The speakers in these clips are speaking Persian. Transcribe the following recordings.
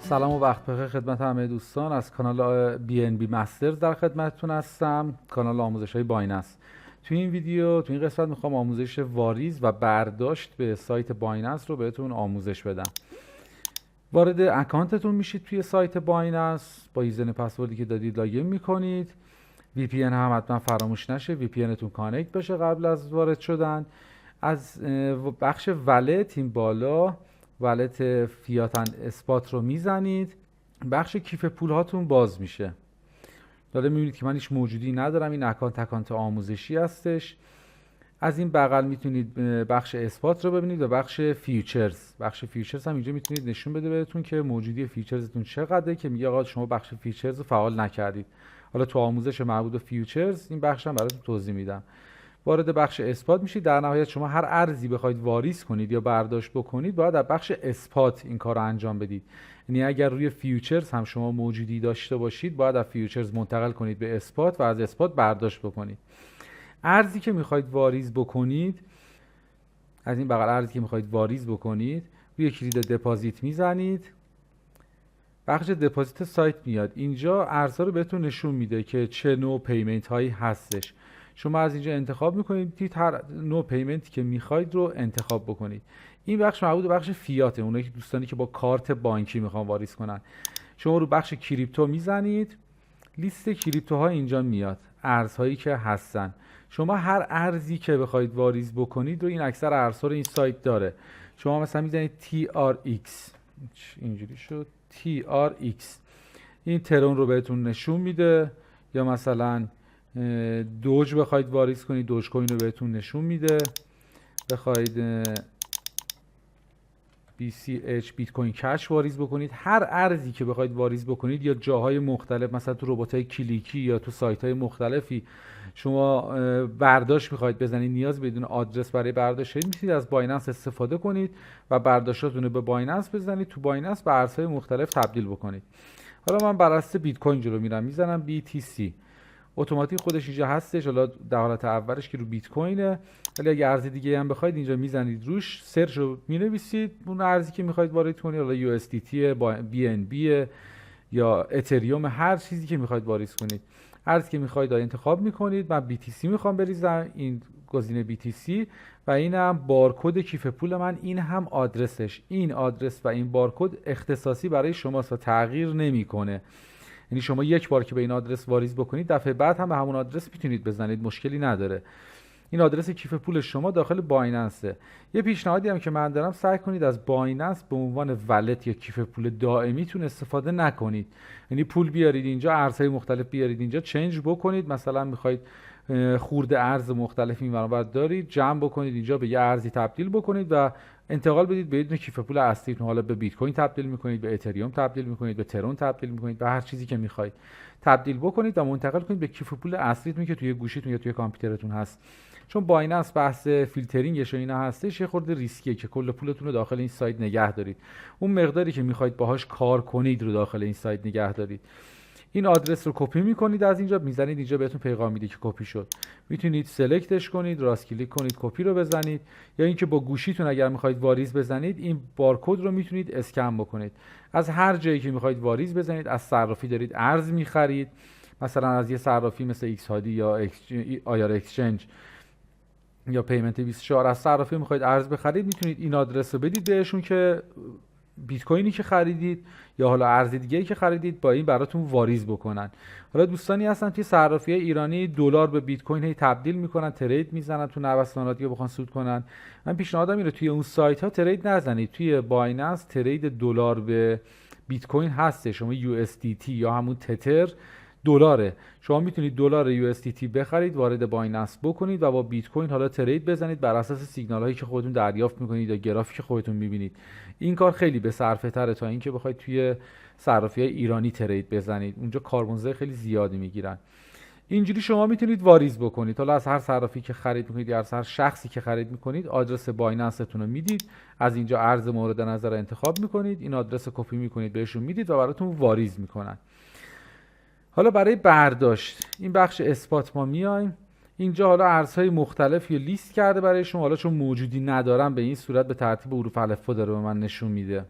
سلام و وقت بخیر خدمت همه دوستان از کانال BNB مسترز در خدمتتون هستم. کانال آموزش های بایننس. توی این ویدیو توی این قسمت میخوام آموزش واریز و برداشت به سایت بایننس رو بهتون آموزش بدم. وارد اکانتتون میشید توی سایت بایننس، با یوزر پسوردی که دادید لاگین میکنید. VPN هم حتما فراموش نشه، VPN تون کانکت بشه قبل از وارد شدن. از بخش ولت این بالا ولت فیات اسپات رو میزنید، بخش کیف پول هاتون باز میشه. داره میبینید که من هیچ موجودی ندارم، این اکانت آموزشی هستش. از این بغل میتونید بخش اسپات رو ببینید و بخش فیوچرز. بخش فیوچرز هم اینجا میتونید نشون بده بهتون که موجودی فیوچرزتون چقدره، که میگه آقا شما بخش فیوچرز رو فعال نکردید. حالا تو آموزش مربوط به فیوچرز این بخش هم براتون توضیح میدم. وارد بخش اثبات میشید. در نهایت شما هر ارزی بخواید واریز کنید یا برداشت بکنید باید در بخش اثبات این کار رو انجام بدید. یعنی اگر روی فیوچرز هم شما موجودی داشته باشید باید از فیوچرز منتقل کنید به اثبات و از اثبات برداشت بکنید. ارزی که میخواید واریز بکنید، از این بغل ارزی که میخواید واریز بکنید روی کلید دپازیت میزنید. بخش دپازیت سایت میاد. اینجا ارزها رو بهتون نشون میده که چه نوع پیمنت هایی هستش. شما از اینجا انتخاب میکنید، هر نوع پیمنتی که میخواید رو انتخاب بکنید. این بخش مربوط به بخش فیاته، اونایی که دوستانی که با کارت بانکی میخوان واریز کنن. شما رو بخش کریپتو میزنید، لیست کریپتوها اینجا میاد، ارزهایی که هستن. شما هر ارزی که بخواید واریز بکنید رو، این اکثر ارزها رو این سایت داره. شما مثلا میزنید TRX، اینجوری شد TRX، این ترون رو بهتون نشون میده. یا مثلا دوج بخواید واریز کنید، دوج کوین رو بهتون نشون میده. بخواید BCH بیت کوین کش واریز بکنید، هر ارزی که بخواید واریز بکنید یا جاهای مختلف، مثلا تو ربات‌های کلیکی یا تو سایت‌های مختلفی شما برداشت میخواید بزنید، نیاز بدون آدرس برای برداشت میتونید از بایننس استفاده کنید و برداشتاتون رو به بایننس بزنید، تو بایننس به ارزهای مختلف تبدیل بکنید. حالا من بر اساس بیت کوین جلو میرم، میزنم BTC، اتوماتیک خودش اینجا هستش. حالا در حالت اولش که رو بیت کوینه، ولی اگه ارز دیگه هم بخواید اینجا میزنید روش، سرچ رو مینویسید اون ارزی که میخواید وارد کنید، حالا USDT، BNB یا اتریوم، هر چیزی که میخواید واریز کنید. ارزی که میخواید انتخاب میکنید. من BTC میخوام بریزم، این گزینه BTC و اینم بارکد کیف پول من، این هم آدرسش. این آدرس و این بارکد اختصاصی برای شماست و تغییر نمیکنه. یعنی شما یک بار که به این آدرس واریز بکنید، دفعه بعد هم به همون آدرس میتونید بزنید، مشکلی نداره. این آدرس کیف پول شما داخل بایننسه. یه پیشنهادی هم که من دارم، سعی کنید از بایننس به عنوان ولت یا کیف پول دائمیتون استفاده نکنید. یعنی پول بیارید اینجا، ارزهای مختلف بیارید اینجا، چنج بکنید. مثلا میخواید خورده ارز مختلف این برابر دارید، جمع بکنید اینجا به یه ارزی تبدیل بکنید و انتقال بدید به یه کیف پول اصلیتون. حالا به بیت کوین تبدیل میکنید، به اتریوم تبدیل میکنید، به ترون تبدیل میکنید، به هر چیزی که میخواید تبدیل بکنید و منتقل کنید به کیف پول اصلیتون که توی گوشیتون یا توی کامپیوترتون هست. چون بایننس بحث فیلترینگش و اینا هستش، یه خورده ریسکیه که کل پولتون رو داخل این سایت نگه دارید. اون مقداری که میخواید باهاش کار کنید رو داخل این سایت نگه دارید. این آدرس رو کپی میکنید، از اینجا میزنید، اینجا بهتون پیغام میده که کپی شد. میتونید سلکتش کنید، راست کلیک کنید، کپی رو بزنید، یا اینکه با گوشیتون اگر میخواید واریز بزنید، این بارکد رو میتونید اسکن بکنید. از هر جایی که میخواید واریز بزنید، از صرافی دارید ارز میخرید، مثلا از یه صرافی مثل ایکس هادی یا آیار اکسچنج یا پیمنت 24، از صرافی میخواید ارز بخرید، میتونید این آدرس رو بدید بهشون که بیت کوینی که خریدید یا حالا ارز دیگه‌ای که خریدید با این براتون واریز بکنن. حالا دوستانی هستن توی صرافی‌های ایرانی دلار به بیت کوین هی تبدیل میکنن، ترید میزنن تو نوساناتی رو بخوان سود کنن. من پیشنهادم اینه توی اون سایت ها ترید نزنید. توی بایننس ترید دلار به بیت کوین هسته. شما USDT یا همون تتر دلاره، شما میتونید دلار USDT بخرید، وارد بایننس بکنید و با بیت کوین حالا ترید بزنید بر اساس سیگنال هایی که خودتون دریافت میکنید یا گرافی که خودتون میبینید. این کار خیلی به صرفه تره تا اینکه بخواید توی صرافی‌های ایرانی ترید بزنید، اونجا کاربونزه خیلی زیادی میگیرن. اینجوری شما میتونید واریز بکنید. حالا از هر صرافی که خرید میکنید یا از هر شخصی که خرید میکنید، آدرس بایننستون رو میدید، از اینجا ارز مورد نظر انتخاب میکنید، این آدرس رو کپی میکنید بهشون میدید و براتون واریز میکنن. حالا برای برداشت این بخش اثبات ما میایم اینجا. حالا ارزهای مختلفی لیست کرده برای شما. حالا چون موجودی ندارم به این صورت به ترتیب حروف الفبا داره به من نشون میده.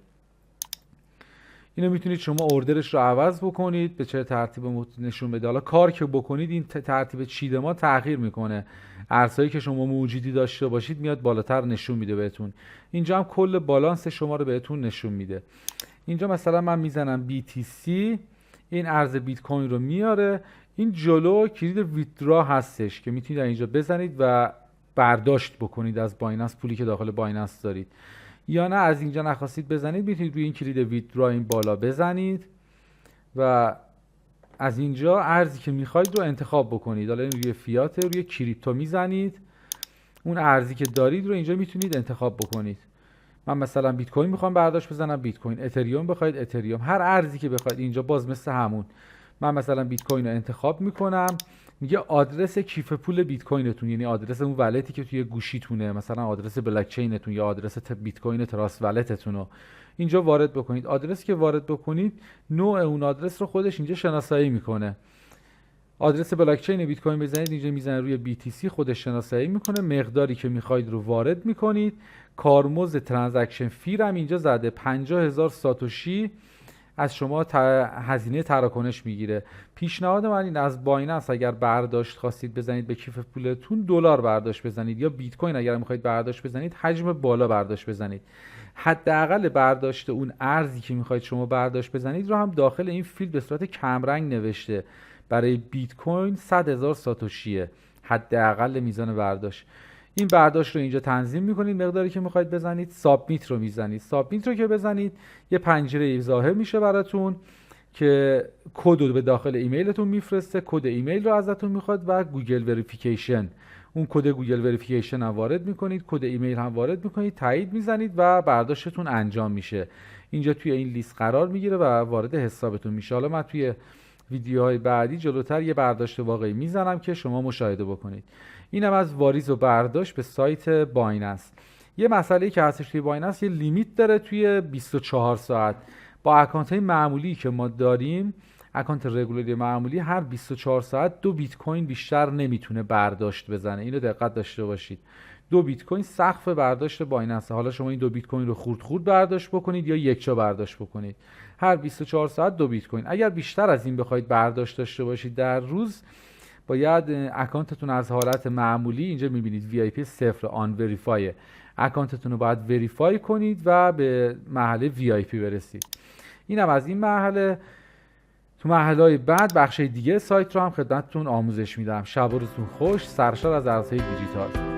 اینو میتونید شما اوردرش رو عوض بکنید، به چه ترتیب نشون بده. حالا کار که بکنید این ترتیب چیدمان تغییر میکنه، ارزهایی که شما موجودی داشته باشید میاد بالاتر نشون میده بهتون. اینجا هم کل بالانس شما رو بهتون نشون میده. اینجا مثلا من میزنم BTC، این ارز بیت کوین رو میاره. این جلو کلید ویدرا هستش که میتونید اینجا بزنید و برداشت بکنید از بایننس پولی که داخل بایننس دارید، یا نه از اینجا نخواستید بزنید میتونید روی این کلید ویدرا این بالا بزنید و از اینجا ارزی که میخواید رو انتخاب بکنید. حالا این روی فیات، روی کریپتو میزنید، اون ارزی که دارید رو اینجا میتونید انتخاب بکنید. من مثلا بیت کوین میخوام برداشت بزنم بیت کوین، اتریوم بخواید اتریوم، هر ارزی که بخواید. اینجا باز مثل همون من مثلا بیت کوین رو انتخاب میکنم، میگه آدرس کیف پول بیت کوینتون، یعنی آدرس اون ولتی که توی گوشیتونه، مثلا آدرس بلاک چینتون یا آدرس بیت کوین تراست ولتتون رو اینجا وارد بکنید. آدرسی که وارد بکنید نوع اون آدرس رو خودش اینجا شناسایی میکنه. آدرس بلاک چین بیت کوین بزنید اینجا میزنه روی BTC، خودش شناسایی میکنه. مقداری که میخواید رو وارد میکنید. کارمزد ترانزکشن فی هم اینجا زده 50,000 ساتوشی از شما هزینه تراکنش میگیره. پیشنهاد من این از بایننس اگر برداشت خواستید بزنید به کیف پولتون دلار برداشت بزنید، یا بیت کوین اگر میخواید برداشت بزنید حجم بالا برداشت بزنید. حداقل برداشت اون ارزی که میخواید شما برداشت بزنید رو هم داخل این فیلد به صورت کمرنگ نوشته. برای بیت کوین 100,000 ساتوشیه حداقل میزان برداشت. این برداشت رو اینجا تنظیم میکنید، مقداری که میخواید بزنید، سابمیت رو میزنید. سابمیت رو که بزنید یه پنجره ظاهر میشه براتون که کد رو به داخل ایمیلتون میفرسته. کد ایمیل رو ازتون میخواد و گوگل وریفیکیشن، اون کد گوگل وریفیکیشن هم وارد میکنید، کد ایمیل هم وارد میکنید، تایید میزنید و برداشتتون انجام میشه. اینجا توی این لیست قرار میگیره و وارد حسابتون میشه. حالا من توی ویدیوهای بعدی جلوتر یه برداشت واقعی میزنم که شما مشاهده بکنید. اینم از واریز و برداشت به سایت بایننس. یه مسئله که هستش توی بایننس، یه لیمیت داره توی 24 ساعت. با اکانت های معمولی که ما داریم، اکانت رگولاری معمولی، هر 24 ساعت 2 بیت کوین بیشتر نمیتونه برداشت بزنه. اینو دقت داشته باشید. 2 بیت کوین سقف برداشت بایننس. حالا شما این 2 بیت کوین رو خورد برداشت بکنید یا یکجا برداشت بکنید، هر 24 ساعت 2 بیت کوین. اگر بیشتر از این بخواید برداشت داشته باشید در روز، باید اکانتتون از حالت معمولی، اینجا میبینید VIP 0 آن وریفای، اکانتتون رو باید وریفای کنید و به مرحله VIP برسید. اینم از این مرحله. تو مرحله‌های بعد بخش دیگه سایت رو هم خدمتتون آموزش میدم. شب و روزتون خوش، سرشار از ارزهای دیجیتال.